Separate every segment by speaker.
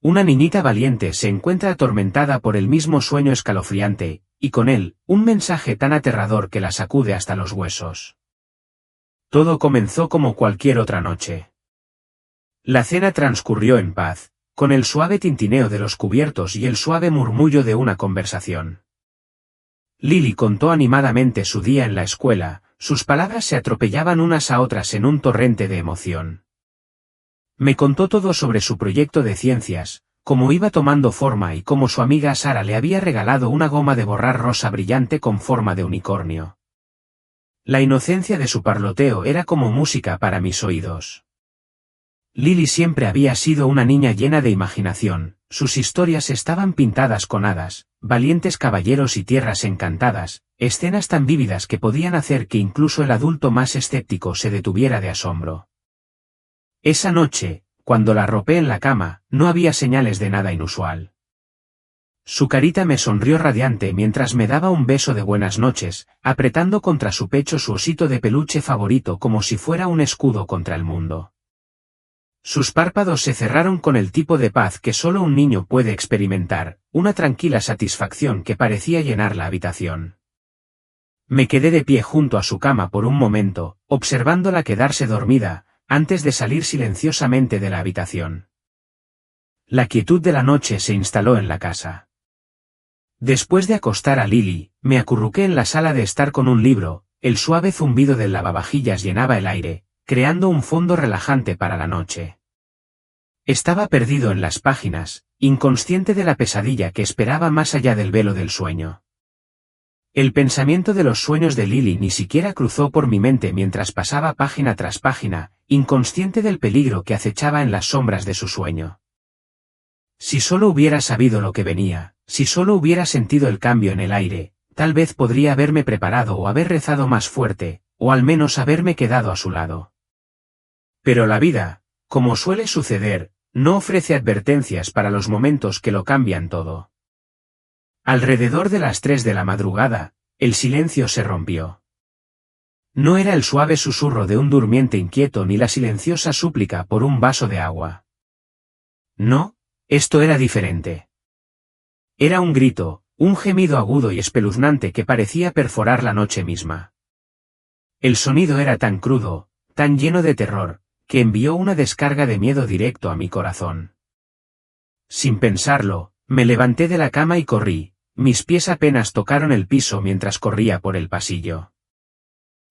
Speaker 1: Una niñita valiente se encuentra atormentada por el mismo sueño escalofriante, y con él, un mensaje tan aterrador que la sacude hasta los huesos. Todo comenzó como cualquier otra noche. La cena transcurrió en paz, con el suave tintineo de los cubiertos y el suave murmullo de una conversación. Lily contó animadamente su día en la escuela, sus palabras se atropellaban unas a otras en un torrente de emoción. Me contó todo sobre su proyecto de ciencias, cómo iba tomando forma y cómo su amiga Sara le había regalado una goma de borrar rosa brillante con forma de unicornio. La inocencia de su parloteo era como música para mis oídos. Lily siempre había sido una niña llena de imaginación, sus historias estaban pintadas con hadas, valientes caballeros y tierras encantadas, escenas tan vívidas que podían hacer que incluso el adulto más escéptico se detuviera de asombro. Esa noche, cuando la arropé en la cama, no había señales de nada inusual. Su carita me sonrió radiante mientras me daba un beso de buenas noches, apretando contra su pecho su osito de peluche favorito como si fuera un escudo contra el mundo. Sus párpados se cerraron con el tipo de paz que solo un niño puede experimentar, una tranquila satisfacción que parecía llenar la habitación. Me quedé de pie junto a su cama por un momento, observándola quedarse dormida, antes de salir silenciosamente de la habitación. La quietud de la noche se instaló en la casa. Después de acostar a Lily, me acurruqué en la sala de estar con un libro, el suave zumbido del lavavajillas llenaba el aire, creando un fondo relajante para la noche. Estaba perdido en las páginas, inconsciente de la pesadilla que esperaba más allá del velo del sueño. El pensamiento de los sueños de Lily ni siquiera cruzó por mi mente mientras pasaba página tras página, inconsciente del peligro que acechaba en las sombras de su sueño. Si solo hubiera sabido lo que venía, si solo hubiera sentido el cambio en el aire, tal vez podría haberme preparado o haber rezado más fuerte, o al menos haberme quedado a su lado. Pero la vida, como suele suceder, no ofrece advertencias para los momentos que lo cambian todo. Alrededor de las 3 de la madrugada, el silencio se rompió. No era el suave susurro de un durmiente inquieto ni la silenciosa súplica por un vaso de agua. No, esto era diferente. Era un grito, un gemido agudo y espeluznante que parecía perforar la noche misma. El sonido era tan crudo, tan lleno de terror, que envió una descarga de miedo directo a mi corazón. Sin pensarlo, me levanté de la cama y corrí, mis pies apenas tocaron el piso mientras corría por el pasillo.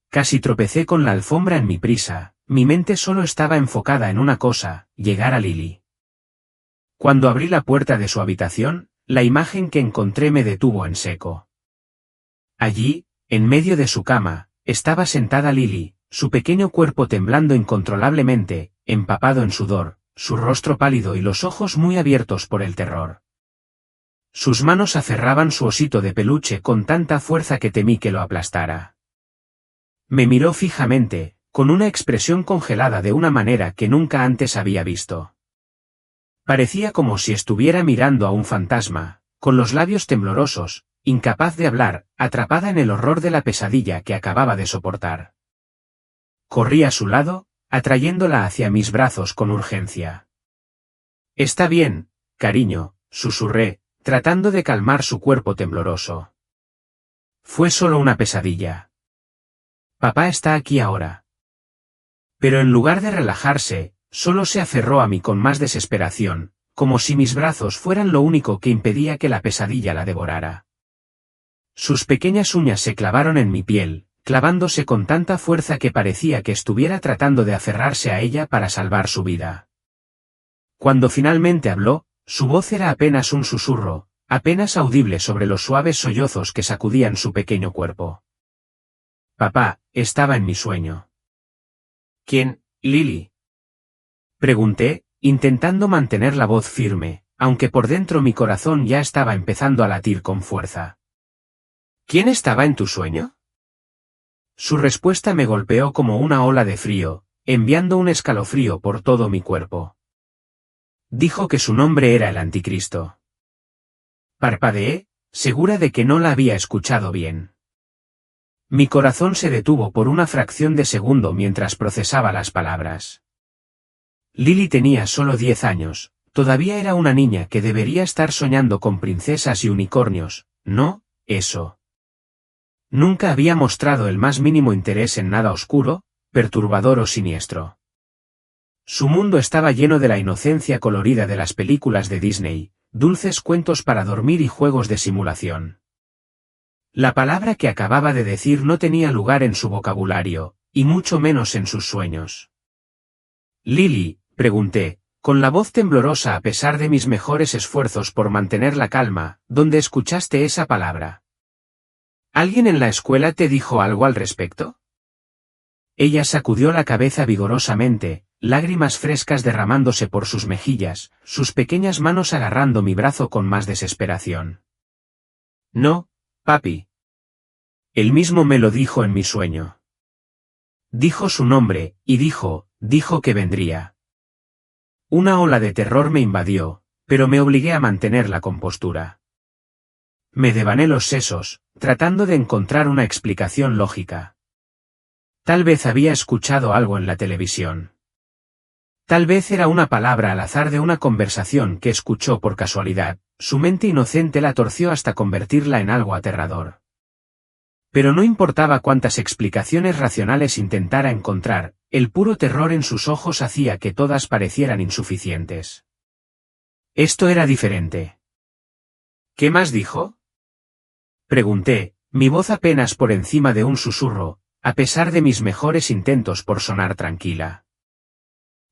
Speaker 1: Casi tropecé con la alfombra en mi prisa, mi mente solo estaba enfocada en una cosa, llegar a Lily. Cuando abrí la puerta de su habitación, la imagen que encontré me detuvo en seco. Allí, en medio de su cama, estaba sentada Lily, su pequeño cuerpo temblando incontrolablemente, empapado en sudor, su rostro pálido y los ojos muy abiertos por el terror. Sus manos aferraban su osito de peluche con tanta fuerza que temí que lo aplastara. Me miró fijamente, con una expresión congelada de una manera que nunca antes había visto. Parecía como si estuviera mirando a un fantasma, con los labios temblorosos, incapaz de hablar, atrapada en el horror de la pesadilla que acababa de soportar. Corrí a su lado, atrayéndola hacia mis brazos con urgencia. «Está bien, cariño», susurré, tratando de calmar su cuerpo tembloroso. «Fue solo una pesadilla. Papá está aquí ahora». Pero en lugar de relajarse, solo se aferró a mí con más desesperación, como si mis brazos fueran lo único que impedía que la pesadilla la devorara. Sus pequeñas uñas se clavaron en mi piel, clavándose con tanta fuerza que parecía que estuviera tratando de aferrarse a ella para salvar su vida. Cuando finalmente habló, su voz era apenas un susurro, apenas audible sobre los suaves sollozos que sacudían su pequeño cuerpo. «Papá, estaba en mi sueño». «¿Quién, Lily?», pregunté, intentando mantener la voz firme, aunque por dentro mi corazón ya estaba empezando a latir con fuerza. «¿Quién estaba en tu sueño?». Su respuesta me golpeó como una ola de frío, enviando un escalofrío por todo mi cuerpo. Dijo que su nombre era el Anticristo. Parpadeé, segura de que no la había escuchado bien. Mi corazón se detuvo por una fracción de segundo mientras procesaba las palabras. Lily tenía solo 10 años, Todavía era una niña que debería estar soñando con princesas y unicornios, ¿no? Eso. Nunca había mostrado el más mínimo interés en nada oscuro, perturbador o siniestro. Su mundo estaba lleno de la inocencia colorida de las películas de Disney, dulces cuentos para dormir y juegos de simulación. La palabra que acababa de decir no tenía lugar en su vocabulario, y mucho menos en sus sueños. «Lily», pregunté, con la voz temblorosa a pesar de mis mejores esfuerzos por mantener la calma, ¿dónde escuchaste esa palabra? ¿Alguien en la escuela te dijo algo al respecto? Ella sacudió la cabeza vigorosamente, lágrimas frescas derramándose por sus mejillas, sus pequeñas manos agarrando mi brazo con más desesperación. No, papi. Él mismo me lo dijo en mi sueño. Dijo su nombre, y dijo que vendría. Una ola de terror me invadió, pero me obligué a mantener la compostura. Me devané los sesos, tratando de encontrar una explicación lógica. Tal vez había escuchado algo en la televisión. Tal vez era una palabra al azar de una conversación que escuchó por casualidad, su mente inocente la torció hasta convertirla en algo aterrador. Pero no importaba cuántas explicaciones racionales intentara encontrar, el puro terror en sus ojos hacía que todas parecieran insuficientes. Esto era diferente. ¿Qué más dijo? Pregunté, mi voz apenas por encima de un susurro, a pesar de mis mejores intentos por sonar tranquila.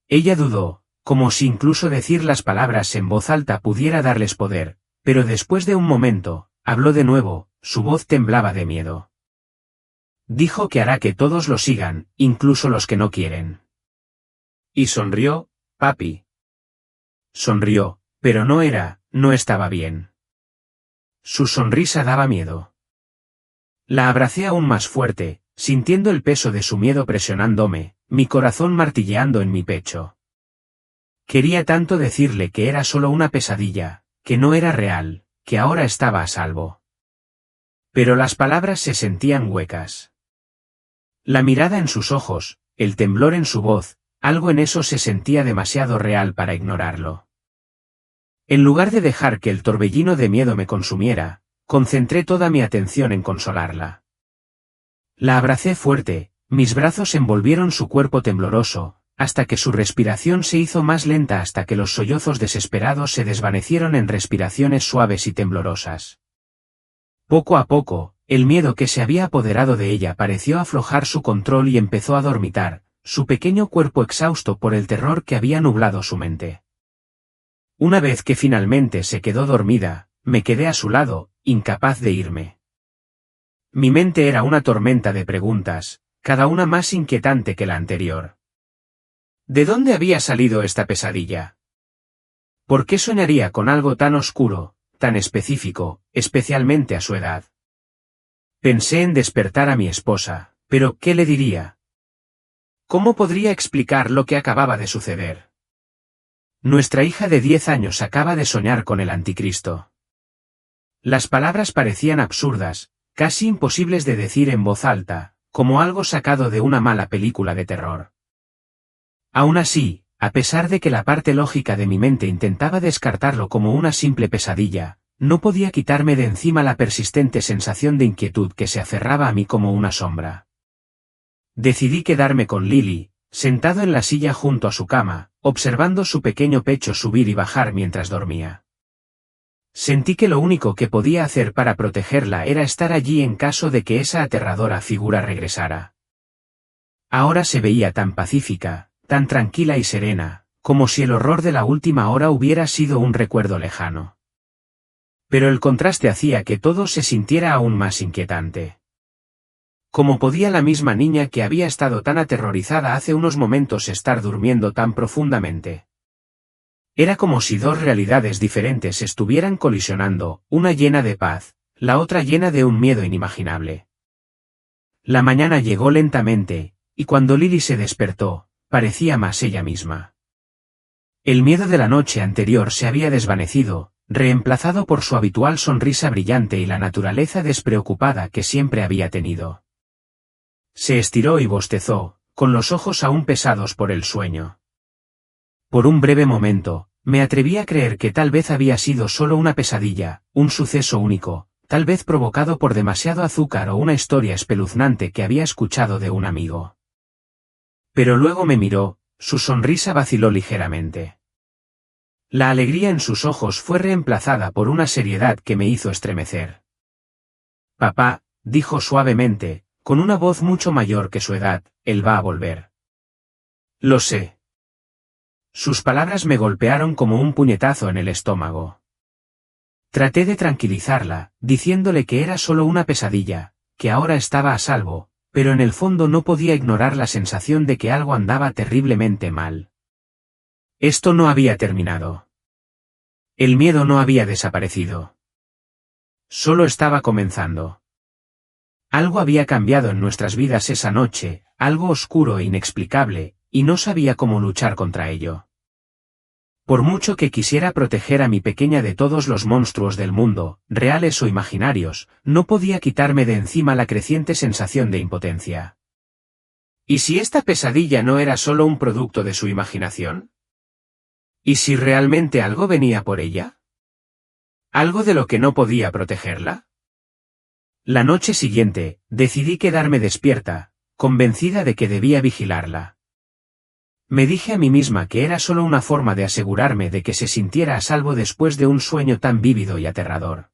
Speaker 1: Ella dudó, como si incluso decir las palabras en voz alta pudiera darles poder, pero después de un momento, habló de nuevo, su voz temblaba de miedo. Dijo que hará que todos lo sigan, incluso los que no quieren. Y sonrió, papi. Sonrió, pero no estaba bien. Su sonrisa daba miedo. La abracé aún más fuerte, sintiendo el peso de su miedo presionándome, mi corazón martilleando en mi pecho. Quería tanto decirle que era solo una pesadilla, que no era real, que ahora estaba a salvo. Pero las palabras se sentían huecas. La mirada en sus ojos, el temblor en su voz, algo en eso se sentía demasiado real para ignorarlo. En lugar de dejar que el torbellino de miedo me consumiera, concentré toda mi atención en consolarla. La abracé fuerte, mis brazos envolvieron su cuerpo tembloroso, hasta que su respiración se hizo más lenta hasta que los sollozos desesperados se desvanecieron en respiraciones suaves y temblorosas. Poco a poco, el miedo que se había apoderado de ella pareció aflojar su control y empezó a dormitar, su pequeño cuerpo exhausto por el terror que había nublado su mente. Una vez que finalmente se quedó dormida, me quedé a su lado, incapaz de irme. Mi mente era una tormenta de preguntas, cada una más inquietante que la anterior. ¿De dónde había salido esta pesadilla? ¿Por qué soñaría con algo tan oscuro, tan específico, especialmente a su edad? Pensé en despertar a mi esposa, pero ¿qué le diría? ¿Cómo podría explicar lo que acababa de suceder? Nuestra hija de 10 años acaba de soñar con el anticristo. Las palabras parecían absurdas, casi imposibles de decir en voz alta, como algo sacado de una mala película de terror. Aún así, a pesar de que la parte lógica de mi mente intentaba descartarlo como una simple pesadilla, no podía quitarme de encima la persistente sensación de inquietud que se aferraba a mí como una sombra. Decidí quedarme con Lily, sentado en la silla junto a su cama, observando su pequeño pecho subir y bajar mientras dormía. Sentí que lo único que podía hacer para protegerla era estar allí en caso de que esa aterradora figura regresara. Ahora se veía tan pacífica, tan tranquila y serena, como si el horror de la última hora hubiera sido un recuerdo lejano. Pero el contraste hacía que todo se sintiera aún más inquietante. ¿Cómo podía la misma niña que había estado tan aterrorizada hace unos momentos estar durmiendo tan profundamente? Era como si dos realidades diferentes estuvieran colisionando, una llena de paz, la otra llena de un miedo inimaginable. La mañana llegó lentamente, y cuando Lily se despertó, parecía más ella misma. El miedo de la noche anterior se había desvanecido, reemplazado por su habitual sonrisa brillante y la naturaleza despreocupada que siempre había tenido. Se estiró y bostezó, con los ojos aún pesados por el sueño. Por un breve momento, Me atreví a creer que tal vez había sido solo una pesadilla, un suceso único, tal vez provocado por demasiado azúcar o una historia espeluznante que había escuchado de un amigo. Pero luego me miró, su sonrisa vaciló ligeramente. La alegría en sus ojos fue reemplazada por una seriedad que me hizo estremecer. Papá, dijo suavemente, con una voz mucho mayor que su edad, él va a volver. Lo sé. Sus palabras me golpearon como un puñetazo en el estómago. Traté de tranquilizarla, diciéndole que era solo una pesadilla, que ahora estaba a salvo, pero en el fondo no podía ignorar la sensación de que algo andaba terriblemente mal. Esto no había terminado. El miedo no había desaparecido. Solo estaba comenzando. Algo había cambiado en nuestras vidas esa noche, algo oscuro e inexplicable, y no sabía cómo luchar contra ello. Por mucho que quisiera proteger a mi pequeña de todos los monstruos del mundo, reales o imaginarios, no podía quitarme de encima la creciente sensación de impotencia. ¿Y si esta pesadilla no era solo un producto de su imaginación? ¿Y si realmente algo venía por ella? ¿Algo de lo que no podía protegerla? La noche siguiente, decidí quedarme despierta, convencida de que debía vigilarla. Me dije a mí misma que era solo una forma de asegurarme de que se sintiera a salvo después de un sueño tan vívido y aterrador.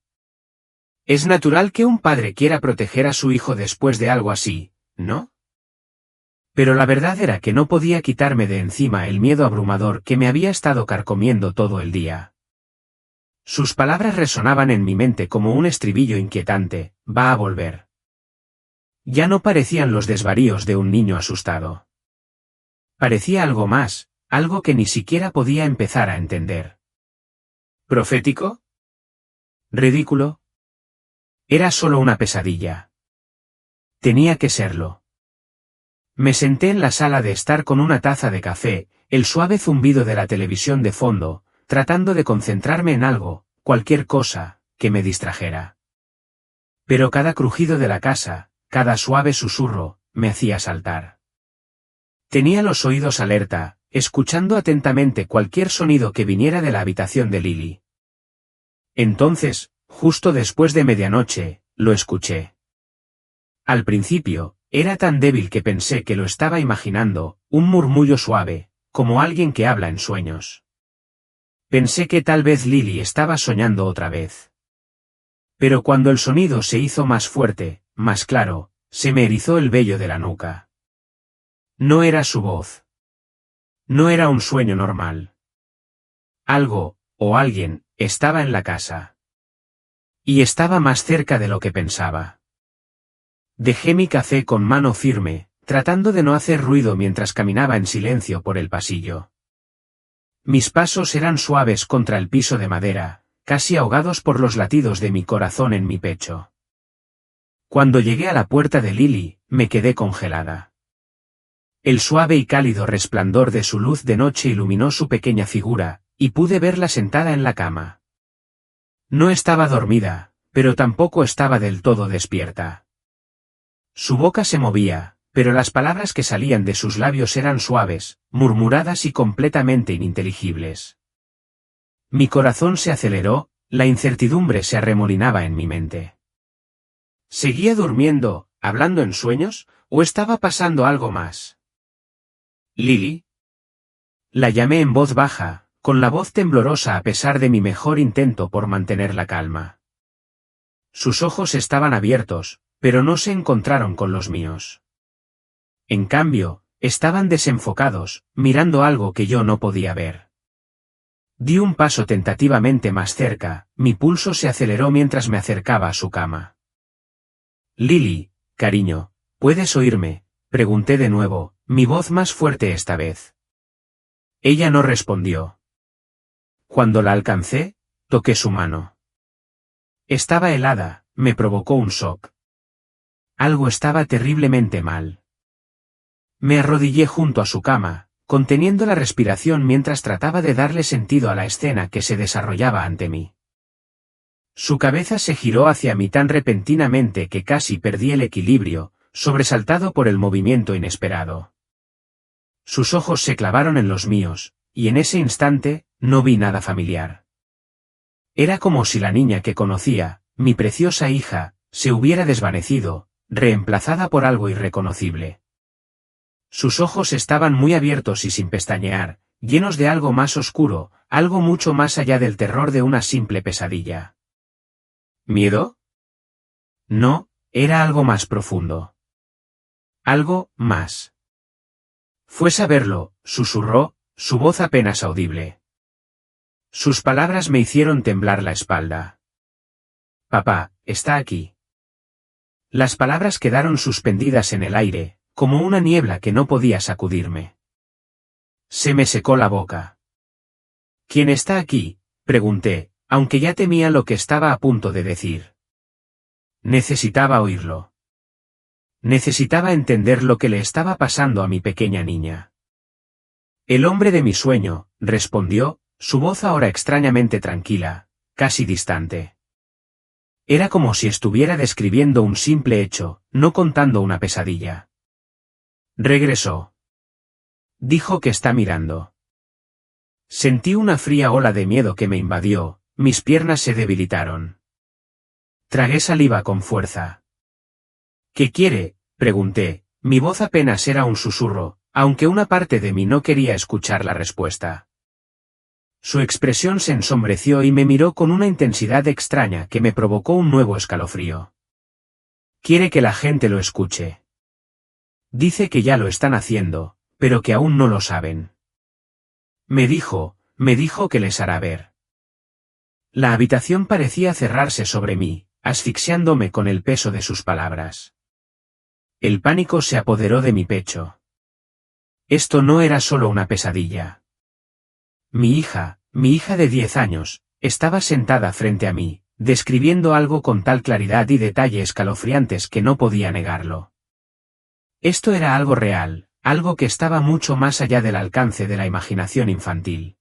Speaker 1: Es natural que un padre quiera proteger a su hijo después de algo así, ¿no? Pero la verdad era que no podía quitarme de encima el miedo abrumador que me había estado carcomiendo todo el día. Sus palabras resonaban en mi mente como un estribillo inquietante, va a volver. Ya no parecían los desvaríos de un niño asustado. Parecía algo más, algo que ni siquiera podía empezar a entender. ¿Profético? ¿Ridículo? Era solo una pesadilla. Tenía que serlo. Me senté en la sala de estar con una taza de café, el suave zumbido de la televisión de fondo, tratando de concentrarme en algo, cualquier cosa, que me distrajera. Pero cada crujido de la casa, cada suave susurro, me hacía saltar. Tenía los oídos alerta, escuchando atentamente cualquier sonido que viniera de la habitación de Lily. Entonces, justo después de medianoche, lo escuché. Al principio, era tan débil que pensé que lo estaba imaginando, un murmullo suave, como alguien que habla en sueños. Pensé que tal vez Lily estaba soñando otra vez. Pero cuando el sonido se hizo más fuerte, más claro, se me erizó el vello de la nuca. No era su voz. No era un sueño normal. Algo, o alguien, estaba en la casa. Y estaba más cerca de lo que pensaba. Dejé mi café con mano firme, tratando de no hacer ruido mientras caminaba en silencio por el pasillo. Mis pasos eran suaves contra el piso de madera, casi ahogados por los latidos de mi corazón en mi pecho. Cuando llegué a la puerta de Lily, me quedé congelada. El suave y cálido resplandor de su luz de noche iluminó su pequeña figura, y pude verla sentada en la cama. No estaba dormida, pero tampoco estaba del todo despierta. Su boca se movía, pero las palabras que salían de sus labios eran suaves, murmuradas y completamente ininteligibles. Mi corazón se aceleró, la incertidumbre se arremolinaba en mi mente. ¿Seguía durmiendo, hablando en sueños, o estaba pasando algo más? ¿Lily? La llamé en voz baja, con la voz temblorosa a pesar de mi mejor intento por mantener la calma. Sus ojos estaban abiertos, pero no se encontraron con los míos. En cambio, estaban desenfocados, mirando algo que yo no podía ver. Di un paso tentativamente más cerca, mi pulso se aceleró mientras me acercaba a su cama. Lily, cariño, ¿puedes oírme?, pregunté de nuevo, mi voz más fuerte esta vez. Ella no respondió. Cuando la alcancé, toqué su mano. Estaba helada, me provocó un shock. Algo estaba terriblemente mal. Me arrodillé junto a su cama, conteniendo la respiración mientras trataba de darle sentido a la escena que se desarrollaba ante mí. Su cabeza se giró hacia mí tan repentinamente que casi perdí el equilibrio, sobresaltado por el movimiento inesperado. Sus ojos se clavaron en los míos, y en ese instante, no vi nada familiar. Era como si la niña que conocía, mi preciosa hija, se hubiera desvanecido, reemplazada por algo irreconocible. Sus ojos estaban muy abiertos y sin pestañear, llenos de algo más oscuro, algo mucho más allá del terror de una simple pesadilla. ¿Miedo? No, era algo más profundo. Algo más. Fue saberlo, susurró, su voz apenas audible. Sus palabras me hicieron temblar la espalda. Papá, está aquí. Las palabras quedaron suspendidas en el aire, como una niebla que no podía sacudirme. Se me secó la boca. ¿Quién está aquí?, pregunté, aunque ya temía lo que estaba a punto de decir. Necesitaba oírlo. Necesitaba entender lo que le estaba pasando a mi pequeña niña. El hombre de mi sueño, respondió, su voz ahora extrañamente tranquila, casi distante. Era como si estuviera describiendo un simple hecho, no contando una pesadilla. Regresó. Dijo que está mirando. Sentí una fría ola de miedo que me invadió, mis piernas se debilitaron. Tragué saliva con fuerza. ¿Qué quiere?, pregunté, mi voz apenas era un susurro, aunque una parte de mí no quería escuchar la respuesta. Su expresión se ensombreció y me miró con una intensidad extraña que me provocó un nuevo escalofrío. Quiere que la gente lo escuche. Dice que ya lo están haciendo, pero que aún no lo saben. Me dijo que les hará ver. La habitación parecía cerrarse sobre mí, asfixiándome con el peso de sus palabras. El pánico se apoderó de mi pecho. Esto no era solo una pesadilla. Mi hija de 10 años, estaba sentada frente a mí, describiendo algo con tal claridad y detalle escalofriantes que no podía negarlo. Esto era algo real, algo que estaba mucho más allá del alcance de la imaginación infantil.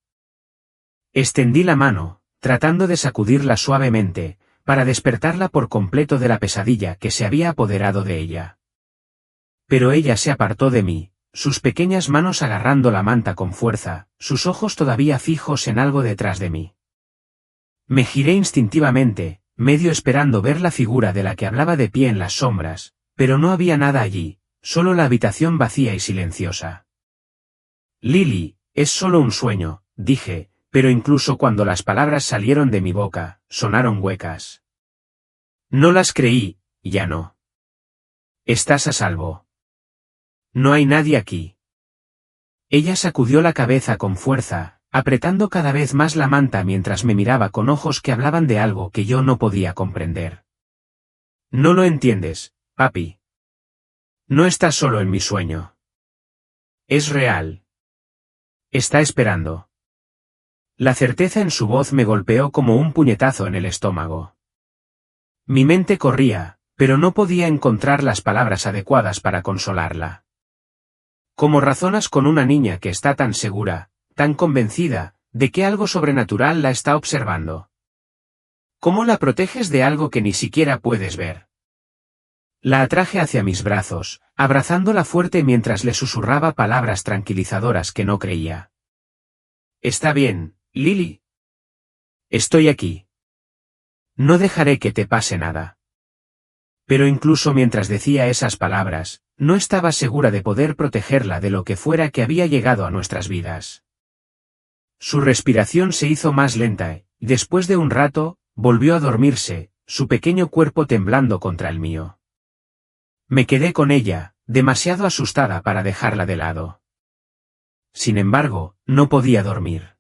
Speaker 1: Extendí la mano, tratando de sacudirla suavemente, para despertarla por completo de la pesadilla que se había apoderado de ella. Pero ella se apartó de mí, sus pequeñas manos agarrando la manta con fuerza, sus ojos todavía fijos en algo detrás de mí. Me giré instintivamente, medio esperando ver la figura de la que hablaba de pie en las sombras, pero no había nada allí, solo la habitación vacía y silenciosa. Lily, es solo un sueño, dije, pero incluso cuando las palabras salieron de mi boca, sonaron huecas. No las creí, ya no. Estás a salvo. No hay nadie aquí. Ella sacudió la cabeza con fuerza, apretando cada vez más la manta mientras me miraba con ojos que hablaban de algo que yo no podía comprender. No lo entiendes, papi. No estás solo en mi sueño. Es real. Está esperando. La certeza en su voz me golpeó como un puñetazo en el estómago. Mi mente corría, pero no podía encontrar las palabras adecuadas para consolarla. ¿Cómo razonas con una niña que está tan segura, tan convencida, de que algo sobrenatural la está observando? ¿Cómo la proteges de algo que ni siquiera puedes ver? La atraje hacia mis brazos, abrazándola fuerte mientras le susurraba palabras tranquilizadoras que no creía. Está bien, Lily. Estoy aquí. No dejaré que te pase nada. Pero incluso mientras decía esas palabras, no estaba segura de poder protegerla de lo que fuera que había llegado a nuestras vidas. Su respiración se hizo más lenta y, después de un rato, volvió a dormirse, su pequeño cuerpo temblando contra el mío. Me quedé con ella, demasiado asustada para dejarla de lado. Sin embargo, no podía dormir.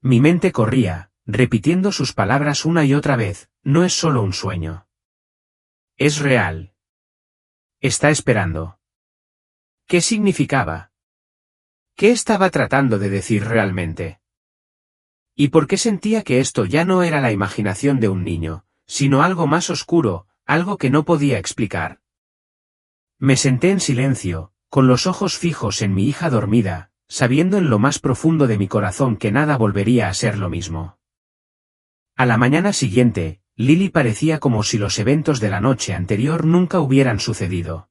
Speaker 1: Mi mente corría, repitiendo sus palabras una y otra vez, no es solo un sueño. Es real. Está esperando. ¿Qué significaba? ¿Qué estaba tratando de decir realmente? ¿Y por qué sentía que esto ya no era la imaginación de un niño, sino algo más oscuro, algo que no podía explicar? Me senté en silencio, con los ojos fijos en mi hija dormida, sabiendo en lo más profundo de mi corazón que nada volvería a ser lo mismo. A la mañana siguiente, Lily parecía como si los eventos de la noche anterior nunca hubieran sucedido.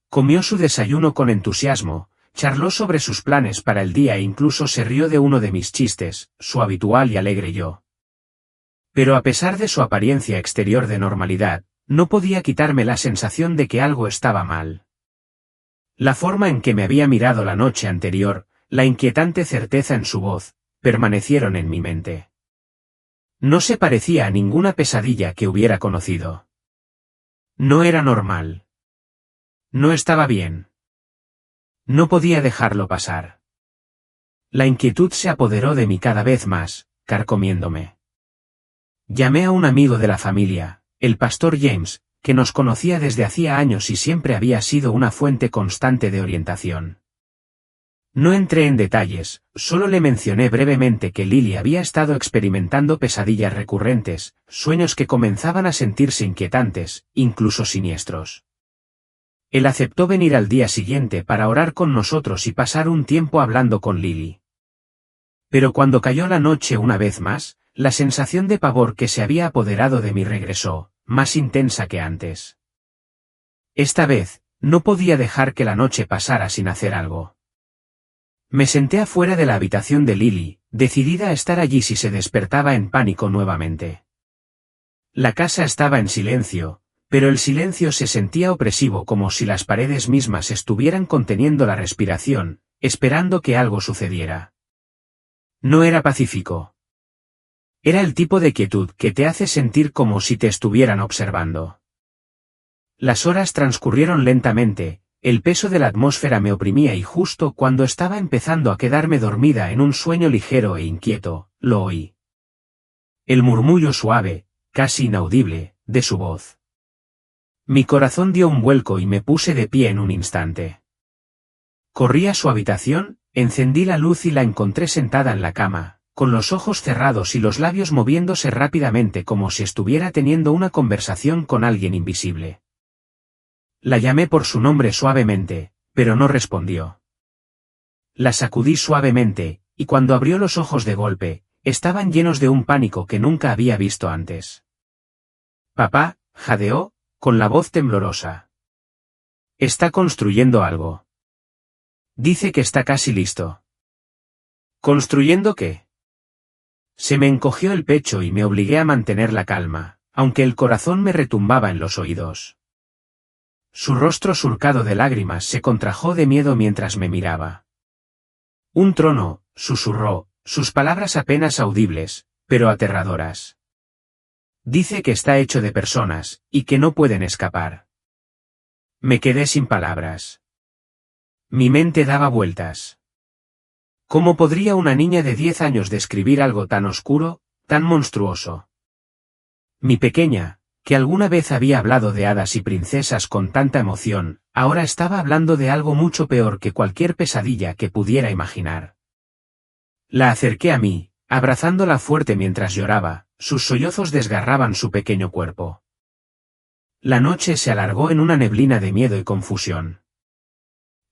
Speaker 1: Comió su desayuno con entusiasmo, charló sobre sus planes para el día e incluso se rió de uno de mis chistes, su habitual y alegre yo. Pero a pesar de su apariencia exterior de normalidad, no podía quitarme la sensación de que algo estaba mal. La forma en que me había mirado la noche anterior, la inquietante certeza en su voz, permanecieron en mi mente. No se parecía a ninguna pesadilla que hubiera conocido. No era normal. No estaba bien. No podía dejarlo pasar. La inquietud se apoderó de mí cada vez más, carcomiéndome. Llamé a un amigo de la familia, el pastor James, que nos conocía desde hacía años y siempre había sido una fuente constante de orientación. No entré en detalles, solo le mencioné brevemente que Lily había estado experimentando pesadillas recurrentes, sueños que comenzaban a sentirse inquietantes, incluso siniestros. Él aceptó venir al día siguiente para orar con nosotros y pasar un tiempo hablando con Lily. Pero cuando cayó la noche una vez más, la sensación de pavor que se había apoderado de mí regresó, más intensa que antes. Esta vez, no podía dejar que la noche pasara sin hacer algo. Me senté afuera de la habitación de Lily, decidida a estar allí si se despertaba en pánico nuevamente. La casa estaba en silencio, pero el silencio se sentía opresivo como si las paredes mismas estuvieran conteniendo la respiración, esperando que algo sucediera. No era pacífico. Era el tipo de quietud que te hace sentir como si te estuvieran observando. Las horas transcurrieron lentamente. El peso de la atmósfera me oprimía y justo cuando estaba empezando a quedarme dormida en un sueño ligero e inquieto, lo oí. El murmullo suave, casi inaudible, de su voz. Mi corazón dio un vuelco y me puse de pie en un instante. Corrí a su habitación, encendí la luz y la encontré sentada en la cama, con los ojos cerrados y los labios moviéndose rápidamente como si estuviera teniendo una conversación con alguien invisible. La llamé por su nombre suavemente, pero no respondió. La sacudí suavemente, y cuando abrió los ojos de golpe, estaban llenos de un pánico que nunca había visto antes. Papá, jadeó, con la voz temblorosa. Está construyendo algo. Dice que está casi listo. ¿Construyendo qué? Se me encogió el pecho y me obligué a mantener la calma, aunque el corazón me retumbaba en los oídos. Su rostro surcado de lágrimas se contrajo de miedo mientras me miraba. Un trono, susurró, sus palabras apenas audibles, pero aterradoras. Dice que está hecho de personas, y que no pueden escapar. Me quedé sin palabras. Mi mente daba vueltas. ¿Cómo podría una niña de 10 años describir algo tan oscuro, tan monstruoso? Mi pequeña, que alguna vez había hablado de hadas y princesas con tanta emoción, ahora estaba hablando de algo mucho peor que cualquier pesadilla que pudiera imaginar. La acerqué a mí, abrazándola fuerte mientras lloraba, sus sollozos desgarraban su pequeño cuerpo. La noche se alargó en una neblina de miedo y confusión.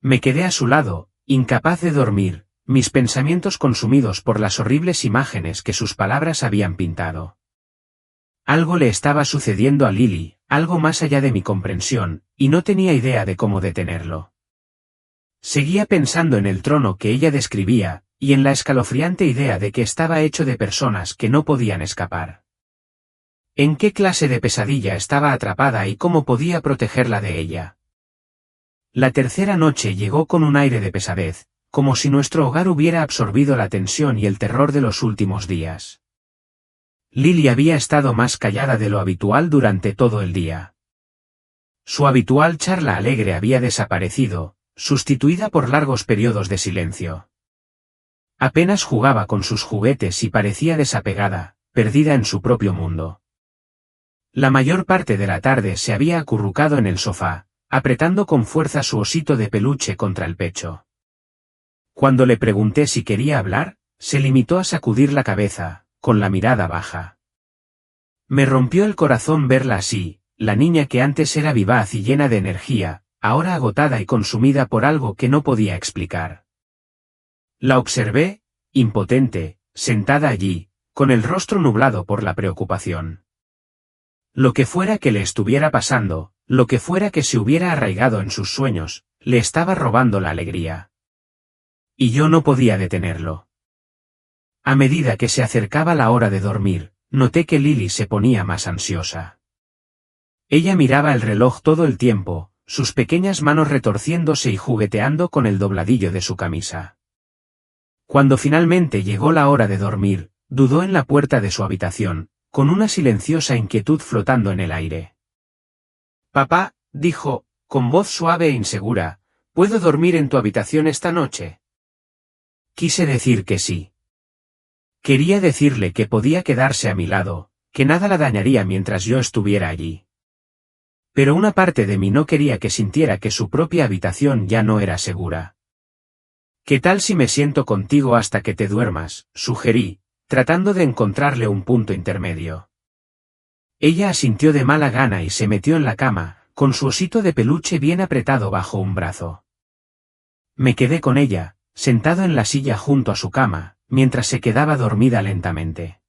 Speaker 1: Me quedé a su lado, incapaz de dormir, mis pensamientos consumidos por las horribles imágenes que sus palabras habían pintado. Algo le estaba sucediendo a Lily, algo más allá de mi comprensión, y no tenía idea de cómo detenerlo. Seguía pensando en el trono que ella describía, y en la escalofriante idea de que estaba hecho de personas que no podían escapar. ¿En qué clase de pesadilla estaba atrapada y cómo podía protegerla de ella? La tercera noche llegó con un aire de pesadez, como si nuestro hogar hubiera absorbido la tensión y el terror de los últimos días. Lily había estado más callada de lo habitual durante todo el día. Su habitual charla alegre había desaparecido, sustituida por largos periodos de silencio. Apenas jugaba con sus juguetes y parecía desapegada, perdida en su propio mundo. La mayor parte de la tarde se había acurrucado en el sofá, apretando con fuerza su osito de peluche contra el pecho. Cuando le pregunté si quería hablar, se limitó a sacudir la cabeza, con la mirada baja. Me rompió el corazón verla así, la niña que antes era vivaz y llena de energía, ahora agotada y consumida por algo que no podía explicar. La observé, impotente, sentada allí, con el rostro nublado por la preocupación. Lo que fuera que le estuviera pasando, lo que fuera que se hubiera arraigado en sus sueños, le estaba robando la alegría. Y yo no podía detenerlo. A medida que se acercaba la hora de dormir, noté que Lily se ponía más ansiosa. Ella miraba el reloj todo el tiempo, sus pequeñas manos retorciéndose y jugueteando con el dobladillo de su camisa. Cuando finalmente llegó la hora de dormir, dudó en la puerta de su habitación, con una silenciosa inquietud flotando en el aire. «Papá», dijo, con voz suave e insegura, «¿puedo dormir en tu habitación esta noche?» Quise decir que sí. Quería decirle que podía quedarse a mi lado, que nada la dañaría mientras yo estuviera allí. Pero una parte de mí no quería que sintiera que su propia habitación ya no era segura. «¿Qué tal si me siento contigo hasta que te duermas?», sugerí, tratando de encontrarle un punto intermedio. Ella asintió de mala gana y se metió en la cama, con su osito de peluche bien apretado bajo un brazo. Me quedé con ella, sentado en la silla junto a su cama, mientras se quedaba dormida lentamente.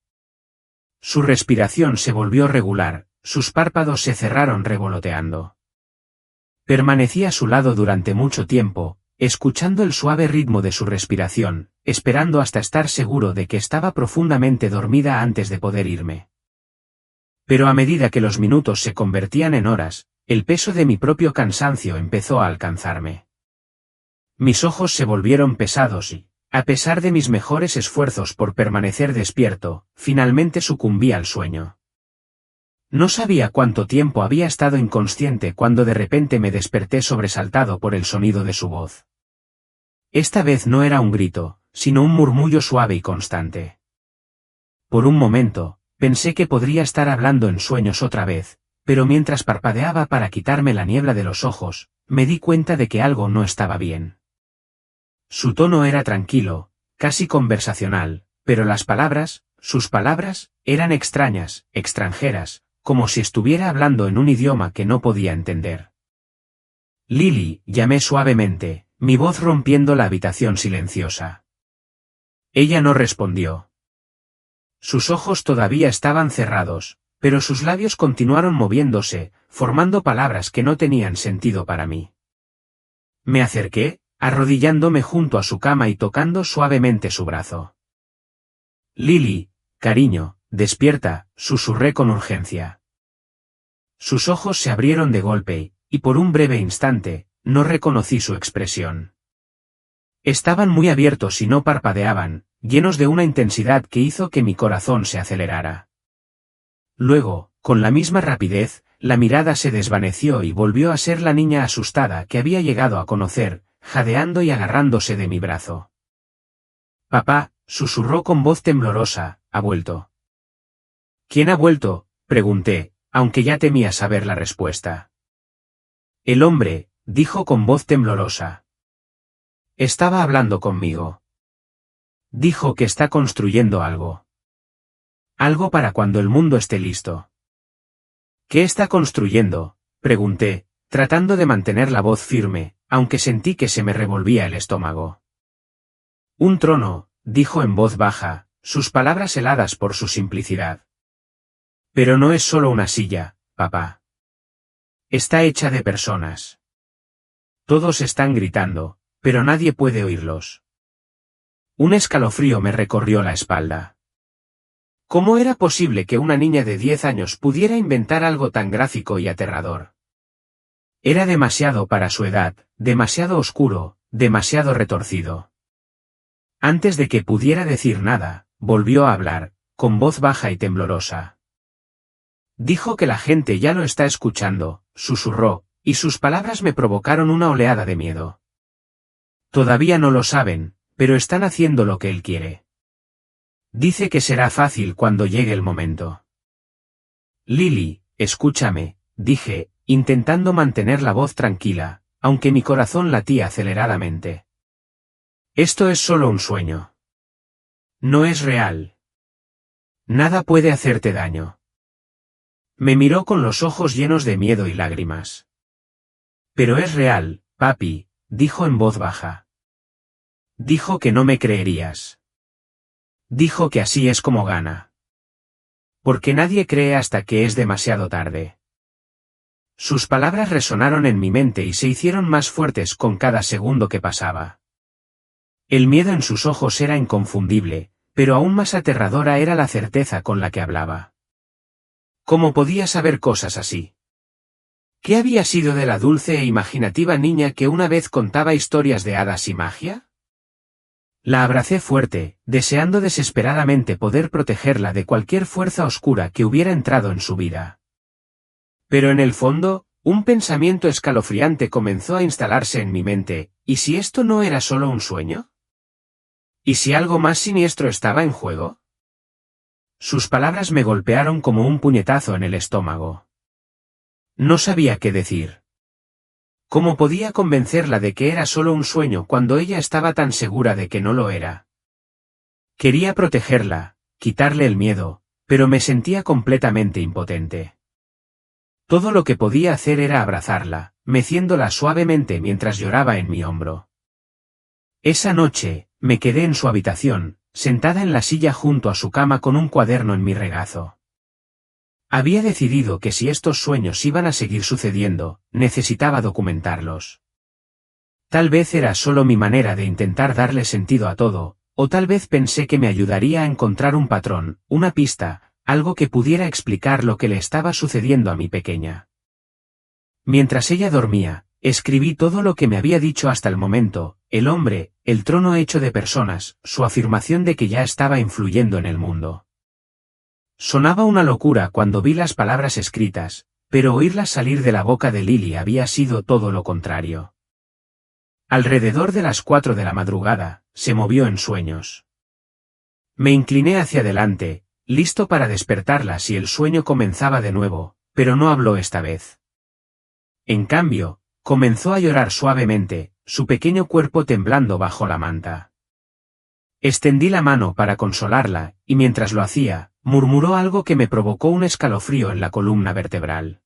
Speaker 1: Su respiración se volvió regular, sus párpados se cerraron revoloteando. Permanecí a su lado durante mucho tiempo, escuchando el suave ritmo de su respiración, esperando hasta estar seguro de que estaba profundamente dormida antes de poder irme. Pero a medida que los minutos se convertían en horas, el peso de mi propio cansancio empezó a alcanzarme. Mis ojos se volvieron pesados y, a pesar de mis mejores esfuerzos por permanecer despierto, finalmente sucumbí al sueño. No sabía cuánto tiempo había estado inconsciente cuando de repente me desperté sobresaltado por el sonido de su voz. Esta vez no era un grito, sino un murmullo suave y constante. Por un momento, pensé que podría estar hablando en sueños otra vez, pero mientras parpadeaba para quitarme la niebla de los ojos, me di cuenta de que algo no estaba bien. Su tono era tranquilo, casi conversacional, pero las palabras, sus palabras, eran extrañas, extranjeras, como si estuviera hablando en un idioma que no podía entender. «Lily», llamé suavemente, mi voz rompiendo la habitación silenciosa. Ella no respondió. Sus ojos todavía estaban cerrados, pero sus labios continuaron moviéndose, formando palabras que no tenían sentido para mí. Me acerqué, arrodillándome junto a su cama y tocando suavemente su brazo. «Lily, cariño, despierta», susurré con urgencia. Sus ojos se abrieron de golpe, y por un breve instante, no reconocí su expresión. Estaban muy abiertos y no parpadeaban, llenos de una intensidad que hizo que mi corazón se acelerara. Luego, con la misma rapidez, la mirada se desvaneció y volvió a ser la niña asustada que había llegado a conocer, jadeando y agarrándose de mi brazo. «Papá», susurró con voz temblorosa, «¿ha vuelto?» «¿Quién ha vuelto?», pregunté, aunque ya temía saber la respuesta. «El hombre», dijo con voz temblorosa. «Estaba hablando conmigo. Dijo que está construyendo algo. Algo para cuando el mundo esté listo». «¿Qué está construyendo?», pregunté, tratando de mantener la voz firme, aunque sentí que se me revolvía el estómago. «Un trono», dijo en voz baja, sus palabras heladas por su simplicidad. «Pero no es solo una silla, papá. Está hecha de personas. Todos están gritando, pero nadie puede oírlos». Un escalofrío me recorrió la espalda. ¿Cómo era posible que una niña de 10 años pudiera inventar algo tan gráfico y aterrador? Era demasiado para su edad, demasiado oscuro, demasiado retorcido. Antes de que pudiera decir nada, volvió a hablar, con voz baja y temblorosa. «Dijo que la gente ya lo está escuchando», susurró, y sus palabras me provocaron una oleada de miedo. «Todavía no lo saben, pero están haciendo lo que él quiere. Dice que será fácil cuando llegue el momento». «Lily, escúchame», dije, intentando mantener la voz tranquila, aunque mi corazón latía aceleradamente. «Esto es solo un sueño. No es real. Nada puede hacerte daño». Me miró con los ojos llenos de miedo y lágrimas. «Pero es real, papi», dijo en voz baja. «Dijo que no me creerías. Dijo que así es como gana. Porque nadie cree hasta que es demasiado tarde». Sus palabras resonaron en mi mente y se hicieron más fuertes con cada segundo que pasaba. El miedo en sus ojos era inconfundible, pero aún más aterradora era la certeza con la que hablaba. ¿Cómo podía saber cosas así? ¿Qué había sido de la dulce e imaginativa niña que una vez contaba historias de hadas y magia? La abracé fuerte, deseando desesperadamente poder protegerla de cualquier fuerza oscura que hubiera entrado en su vida. Pero en el fondo, un pensamiento escalofriante comenzó a instalarse en mi mente, ¿y si esto no era solo un sueño? ¿Y si algo más siniestro estaba en juego? Sus palabras me golpearon como un puñetazo en el estómago. No sabía qué decir. ¿Cómo podía convencerla de que era solo un sueño cuando ella estaba tan segura de que no lo era? Quería protegerla, quitarle el miedo, pero me sentía completamente impotente. Todo lo que podía hacer era abrazarla, meciéndola suavemente mientras lloraba en mi hombro. Esa noche, me quedé en su habitación, sentada en la silla junto a su cama con un cuaderno en mi regazo. Había decidido que si estos sueños iban a seguir sucediendo, necesitaba documentarlos. Tal vez era solo mi manera de intentar darle sentido a todo, o tal vez pensé que me ayudaría a encontrar un patrón, una pista, algo que pudiera explicar lo que le estaba sucediendo a mi pequeña. Mientras ella dormía, escribí todo lo que me había dicho hasta el momento, el hombre, el trono hecho de personas, su afirmación de que ya estaba influyendo en el mundo. Sonaba una locura cuando vi las palabras escritas, pero oírlas salir de la boca de Lily había sido todo lo contrario. Alrededor de las 4 de la madrugada, se movió en sueños. Me incliné hacia adelante, listo para despertarla si el sueño comenzaba de nuevo, pero no habló esta vez. En cambio, comenzó a llorar suavemente, su pequeño cuerpo temblando bajo la manta. Extendí la mano para consolarla, y mientras lo hacía, murmuró algo que me provocó un escalofrío en la columna vertebral.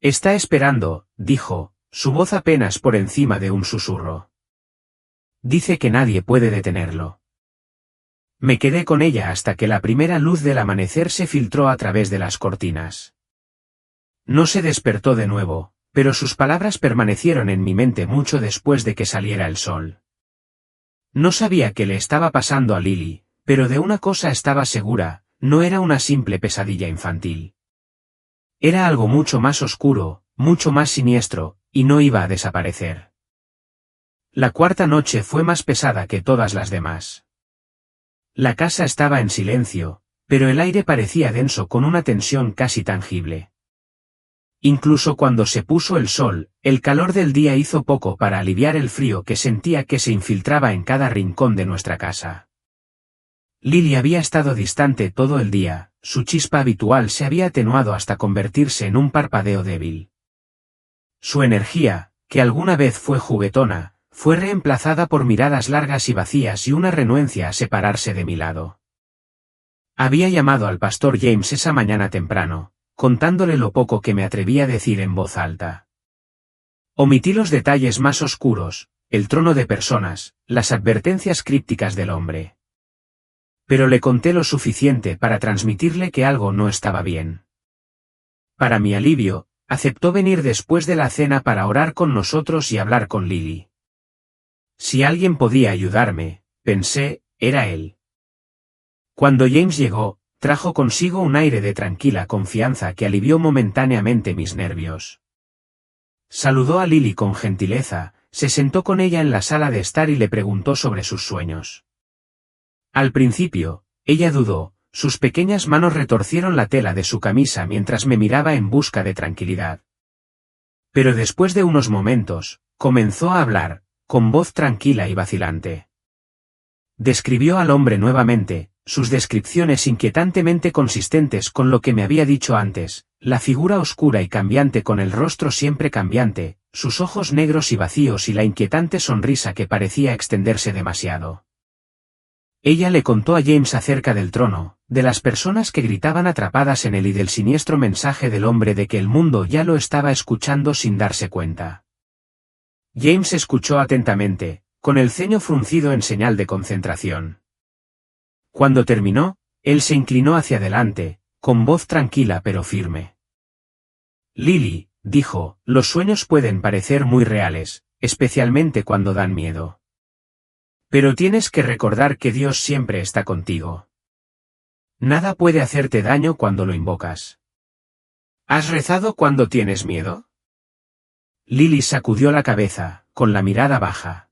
Speaker 1: «Está esperando», dijo, su voz apenas por encima de un susurro. «Dice que nadie puede detenerlo». Me quedé con ella hasta que la primera luz del amanecer se filtró a través de las cortinas. No se despertó de nuevo, pero sus palabras permanecieron en mi mente mucho después de que saliera el sol. No sabía qué le estaba pasando a Lily, pero de una cosa estaba segura, no era una simple pesadilla infantil. Era algo mucho más oscuro, mucho más siniestro, y no iba a desaparecer. La cuarta noche fue más pesada que todas las demás. La casa estaba en silencio, pero el aire parecía denso con una tensión casi tangible. Incluso cuando se puso el sol, el calor del día hizo poco para aliviar el frío que sentía que se infiltraba en cada rincón de nuestra casa. Lily había estado distante todo el día, su chispa habitual se había atenuado hasta convertirse en un parpadeo débil. Su energía, que alguna vez fue juguetona, fue reemplazada por miradas largas y vacías y una renuencia a separarse de mi lado. Había llamado al pastor James esa mañana temprano, contándole lo poco que me atreví a decir en voz alta. Omití los detalles más oscuros, el trono de personas, las advertencias crípticas del hombre. Pero le conté lo suficiente para transmitirle que algo no estaba bien. Para mi alivio, aceptó venir después de la cena para orar con nosotros y hablar con Lily. Si alguien podía ayudarme, pensé, era él. Cuando James llegó, trajo consigo un aire de tranquila confianza que alivió momentáneamente mis nervios. Saludó a Lily con gentileza, se sentó con ella en la sala de estar y le preguntó sobre sus sueños. Al principio, ella dudó, sus pequeñas manos retorcieron la tela de su camisa mientras me miraba en busca de tranquilidad. Pero después de unos momentos, comenzó a hablar, con voz tranquila y vacilante. Describió al hombre nuevamente, sus descripciones inquietantemente consistentes con lo que me había dicho antes, la figura oscura y cambiante con el rostro siempre cambiante, sus ojos negros y vacíos y la inquietante sonrisa que parecía extenderse demasiado. Ella le contó a James acerca del trono, de las personas que gritaban atrapadas en él y del siniestro mensaje del hombre de que el mundo ya lo estaba escuchando sin darse cuenta. James escuchó atentamente, con el ceño fruncido en señal de concentración. Cuando terminó, él se inclinó hacia adelante, con voz tranquila pero firme. Lily, dijo, los sueños pueden parecer muy reales, especialmente cuando dan miedo. Pero tienes que recordar que Dios siempre está contigo. Nada puede hacerte daño cuando lo invocas. ¿Has rezado cuando tienes miedo? Lily sacudió la cabeza, con la mirada baja.